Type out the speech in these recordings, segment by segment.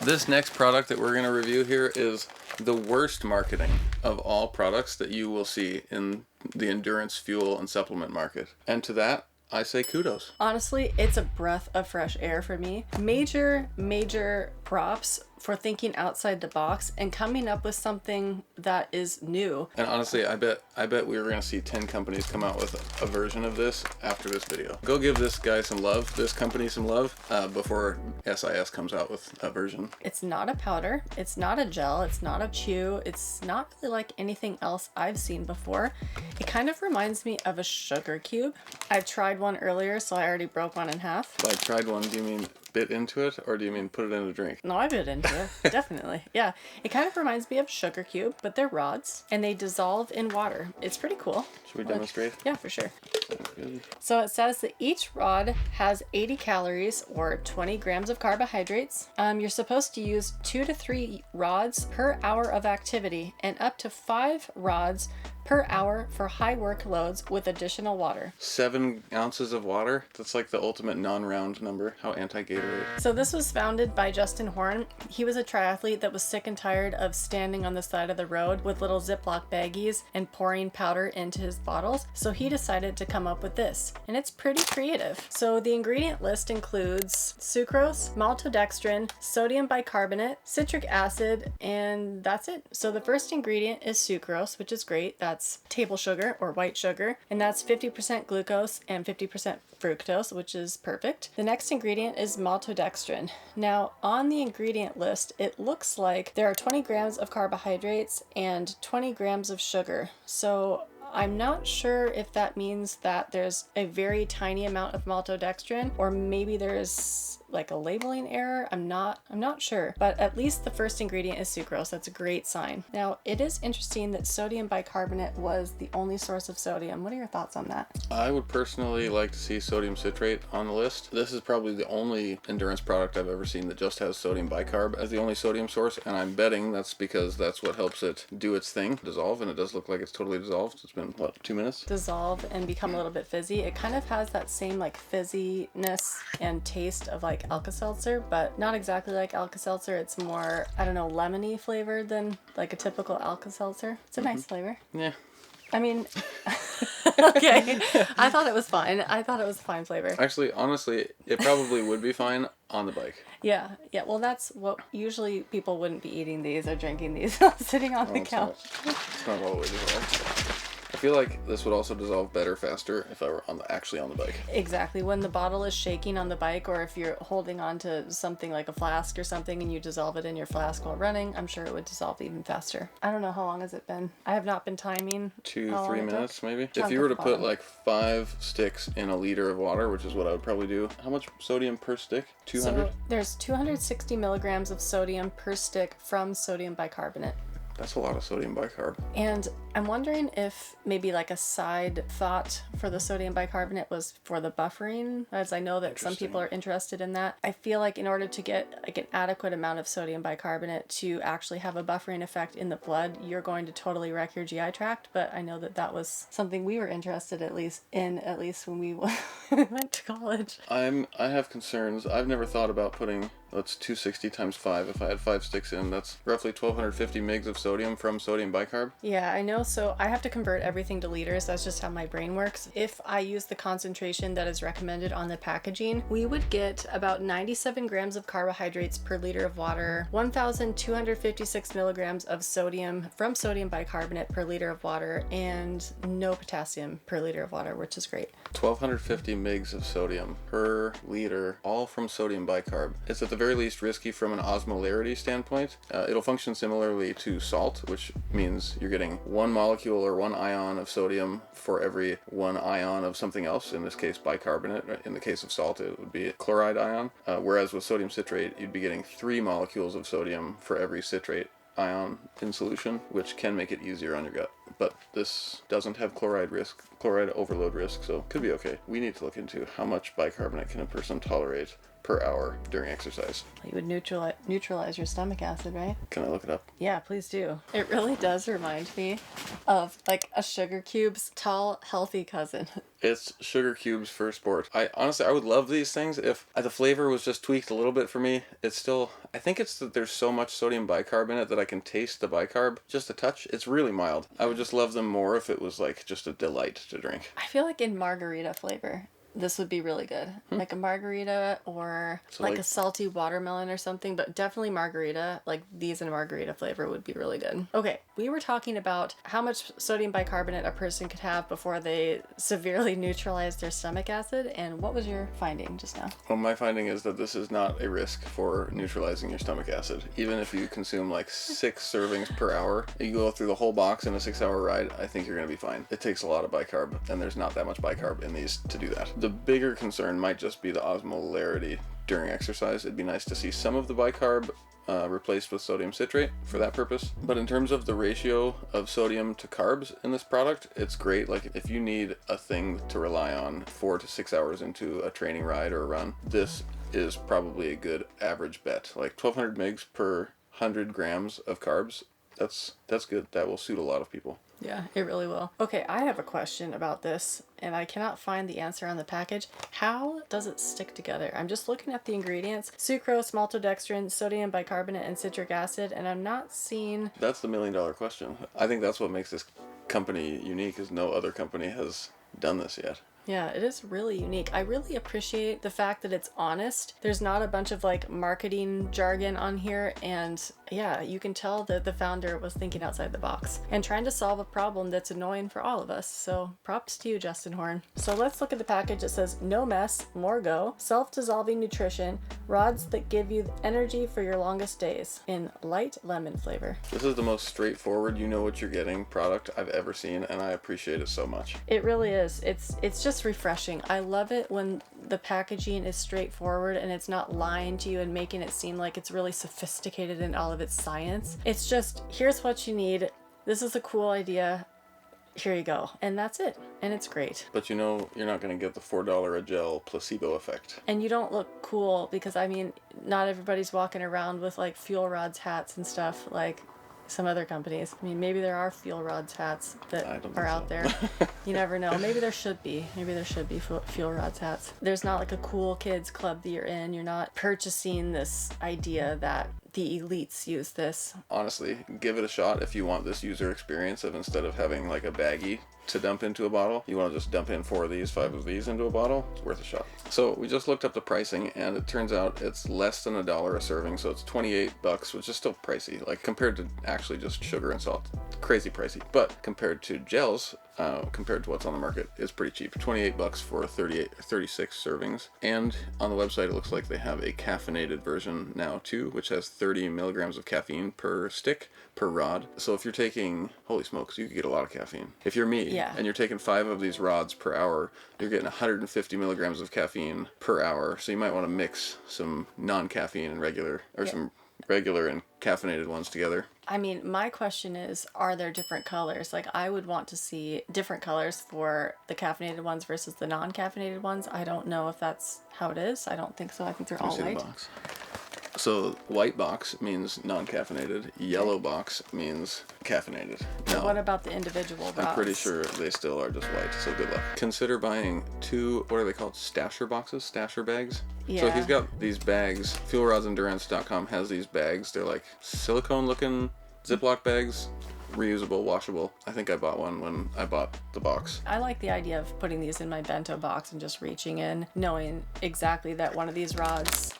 This next product that we're going to review here is the worst marketing of all products that you will see in the endurance fuel and supplement market. And to that, I say kudos. Honestly, it's a breath of fresh air for me. Major props for thinking outside the box and coming up with something that is new. And honestly, I bet we were going to see 10 companies come out with a version of this after this video. Go give this guy some love, this company some love, before SIS comes out with a version. It's not a powder, it's not a gel, it's not a chew, it's not really like anything else I've seen before. It kind of reminds me of a sugar cube. I've tried one earlier, so I already broke one in half. By tried one, do you mean bit into it, or do you mean put it in a drink? No, I bit into it. Definitely. Yeah. It kind of reminds me of sugar cube, but they're rods and they dissolve in water. It's pretty cool. Should we demonstrate? Yeah, for sure. Sounds good. So it says that each rod has 80 calories or 20 grams of carbohydrates. You're supposed to use 2 to 3 rods per hour of activity and up to 5 rods per hour for high workloads with additional water. 7 ounces of water? That's like the ultimate non-round number. How anti-Gatorade. So this was founded by Justin Horn. He was a triathlete that was sick and tired of standing on the side of the road with little Ziploc baggies and pouring powder into his bottles. So he decided to come up with this. And it's pretty creative. So the ingredient list includes sucrose, maltodextrin, sodium bicarbonate, citric acid, and that's it. So the first ingredient is sucrose, which is great. That's table sugar or white sugar, and that's 50% glucose and 50% fructose, which is perfect. The next ingredient is maltodextrin. Now, on the ingredient list, it looks like there are 20 grams of carbohydrates and 20 grams of sugar. So I'm not sure if that means that there's a very tiny amount of maltodextrin, or maybe there's like a labeling error. I'm not sure, but at least the first ingredient is sucrose. That's a great sign. Now, it is interesting that sodium bicarbonate was the only source of sodium. What are your thoughts on that? I would personally like to see sodium citrate on the list. This is probably the only endurance product I've ever seen that just has sodium bicarb as the only sodium source, and I'm betting that's because that's what helps it do its thing, dissolve, and it does look like it's totally dissolved. It's been, what, 2 minutes? Dissolve and become a little bit fizzy. It kind of has that same like fizziness and taste of like Alka-Seltzer, but not exactly like Alka-Seltzer. It's more, I don't know, lemony flavored than like a typical Alka-Seltzer. It's a nice flavor. Yeah. I mean, okay. I thought it was fine. I thought it was a fine flavor. Actually, honestly, it probably would be fine on the bike. Yeah. Well, that's what usually people wouldn't be eating these or drinking these sitting on the couch. It's not always well. I feel like this would also dissolve better, faster if I were actually on the bike. Exactly. When the bottle is shaking on the bike, or if you're holding on to something like a flask or something and you dissolve it in your flask while running, I'm sure it would dissolve even faster. I don't know, how long has it been? I have not been timing. 2-3 minutes maybe. Chunk If you were to at the put bottom. like 5 sticks in a liter of water, which is what I would probably do. How much sodium per stick? 200? So there's 260 milligrams of sodium per stick from sodium bicarbonate. That's a lot of sodium bicarb. And I'm wondering if maybe like a side thought for the sodium bicarbonate was for the buffering, as I know that some people are interested in that. I feel like in order to get like an adequate amount of sodium bicarbonate to actually have a buffering effect in the blood, you're going to totally wreck your GI tract. But I know that that was something we were interested at least when we went to college. I have concerns. I've never thought about putting, that's 260 times 5. If I had 5 sticks in, that's roughly 1250 mgs of sodium from sodium bicarb. Yeah, I know. So I have to convert everything to liters. That's just how my brain works. If I use the concentration that is recommended on the packaging, we would get about 97 grams of carbohydrates per liter of water, 1,256 milligrams of sodium from sodium bicarbonate per liter of water, and no potassium per liter of water, which is great. 1250 mgs of sodium per liter, all from sodium bicarb. It's at the very least risky from an osmolarity standpoint. It'll function similarly to salt, which means you're getting 1 molecule or 1 ion of sodium for every 1 ion of something else, in this case bicarbonate. In the case of salt, it would be a chloride ion, whereas with sodium citrate, you'd be getting 3 molecules of sodium for every citrate ion in solution, which can make it easier on your gut. But this doesn't have chloride overload risk, so it could be okay. We need to look into how much bicarbonate can a person tolerate per hour during exercise. You would neutralize your stomach acid, right? Can I look it up? Yeah, please do. It really does remind me of like a sugar cube's tall, healthy cousin. It's sugar cubes for sport. I honestly, I would love these things if the flavor was just tweaked a little bit for me. It's still, I think it's that there's so much sodium bicarb in it that I can taste the bicarb just a touch. It's really mild. I would just love them more if it was like just a delight to drink. I feel like in margarita flavor, this would be really good. Like a margarita or like a salty watermelon or something, but definitely margarita. Like these in a margarita flavor would be really good. Okay, we were talking about how much sodium bicarbonate a person could have before they severely neutralize their stomach acid. And what was your finding just now? Well, my finding is that this is not a risk for neutralizing your stomach acid. Even if you consume like 6 servings per hour, you go through the whole box in a 6-hour ride, I think you're going to be fine. It takes a lot of bicarb, and there's not that much bicarb in these to do that. The bigger concern might just be the osmolarity during exercise. It'd be nice to see some of the bicarb replaced with sodium citrate for that purpose. But in terms of the ratio of sodium to carbs in this product, it's great. Like if you need a thing to rely on 4 to 6 hours into a training ride or a run, this is probably a good average bet. Like 1200 mgs per 100 grams of carbs. That's good. That will suit a lot of people. Yeah, it really will. Okay, I have a question about this, and I cannot find the answer on the package. How does it stick together? I'm just looking at the ingredients. Sucrose, maltodextrin, sodium bicarbonate, and citric acid, and I'm not seeing... That's the million-dollar question. I think that's what makes this company unique, is no other company has done this yet. Yeah, it is really unique. I really appreciate the fact that it's honest. There's not a bunch of like marketing jargon on here, and yeah, you can tell that the founder was thinking outside the box and trying to solve a problem that's annoying for all of us. So props to you, Justin Horn. So let's look at the package. It says no mess, more go, self-dissolving nutrition, rods that give you energy for your longest days in light lemon flavor. This is the most straightforward, you know what you're getting product I've ever seen, and I appreciate it so much. It really is. It's just refreshing. I love it when the packaging is straightforward and it's not lying to you and making it seem like it's really sophisticated in all of its science. It's just, here's what you need. This is a cool idea. Here you go. And that's it. And it's great. But you know, you're not going to get the $4 a gel placebo effect. And you don't look cool because, I mean, not everybody's walking around with like FuelRodz hats and stuff like some other companies. I mean, maybe there are FuelRodz hats that are out there. You never know. Maybe there should be. Maybe there should be FuelRodz hats. There's not like a cool kids club that you're in. You're not purchasing this idea that the elites use this. Honestly, give it a shot if you want this user experience of instead of having like a baggie to dump into a bottle, you want to just dump in 4 of these, 5 of these into a bottle. It's worth a shot. So we just looked up the pricing, and it turns out it's less than $1 a serving, so it's $28, which is still pricey. Like compared to actually just sugar and salt, crazy pricey. But compared to gels, compared to what's on the market, it's pretty cheap. $28 for 36 servings. And on the website, it looks like they have a caffeinated version now too, which has 30 milligrams of caffeine per stick per rod. So if you're taking, holy smokes, you could get a lot of caffeine. If you're me, and you're taking 5 of these rods per hour, you're getting 150 milligrams of caffeine per hour. So you might want to mix some non-caffeine and regular, or some regular and caffeinated ones together. I mean, my question is, are there different colors? Like, I would want to see different colors for the caffeinated ones versus the non-caffeinated ones. I don't know if that's how it is. I don't think so. I think they're all white. So white box means non-caffeinated, yellow box means caffeinated. Now, what about the individual rods? I'm pretty sure they still are just white, so good luck. Consider buying 2, what are they called? Stasher boxes? Stasher bags? Yeah. So he's got these bags. FuelRodzEndurance.com has these bags. They're like silicone looking Ziploc bags. Reusable, washable. I think I bought one when I bought the box. I like the idea of putting these in my bento box and just reaching in, knowing exactly that one of these rods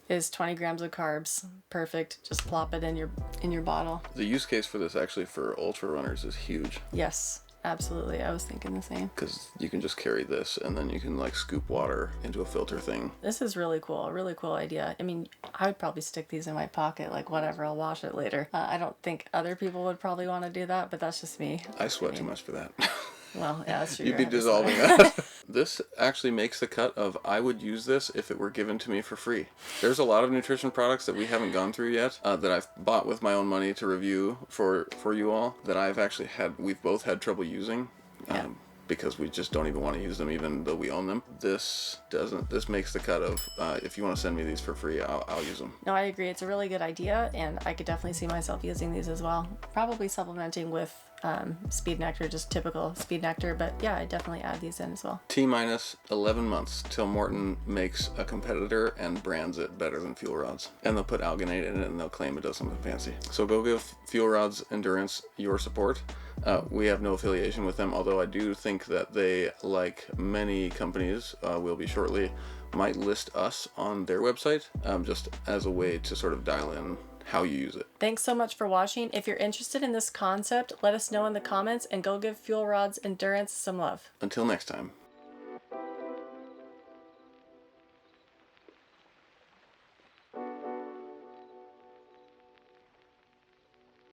is 20 grams of carbs. Perfect. Just plop it in your bottle. The use case for this actually for ultra runners is huge. Yes, absolutely. I was thinking the same. Because you can just carry this and then you can like scoop water into a filter thing. This is really cool. A really cool idea. I mean, I would probably stick these in my pocket, like whatever, I'll wash it later. I don't think other people would probably want to do that, but that's just me. I sweat too much for that. Well, yeah, that's true. You'd be dissolving that. This actually makes the cut of I would use this if it were given to me for free. There's a lot of nutrition products that we haven't gone through yet that I've bought with my own money to review for you all that I've actually we've both had trouble using. because we just don't even want to use them even though we own them. This makes the cut of, if you want to send me these for free, I'll use them. No, I agree. It's a really good idea, and I could definitely see myself using these as well. Probably supplementing with speed nectar, just typical speed nectar, but yeah, I definitely add these in as well. T-minus 11 months till Morton makes a competitor and brands it better than FuelRodz. And they'll put alginate in it and they'll claim it does something fancy. So go give FuelRodz Endurance your support. We have no affiliation with them, although I do think that they, like many companies will be shortly, might list us on their website, just as a way to sort of dial in how you use it. Thanks so much for watching. If you're interested in this concept, let us know in the comments and go give FuelRodz Endurance some love. Until next time.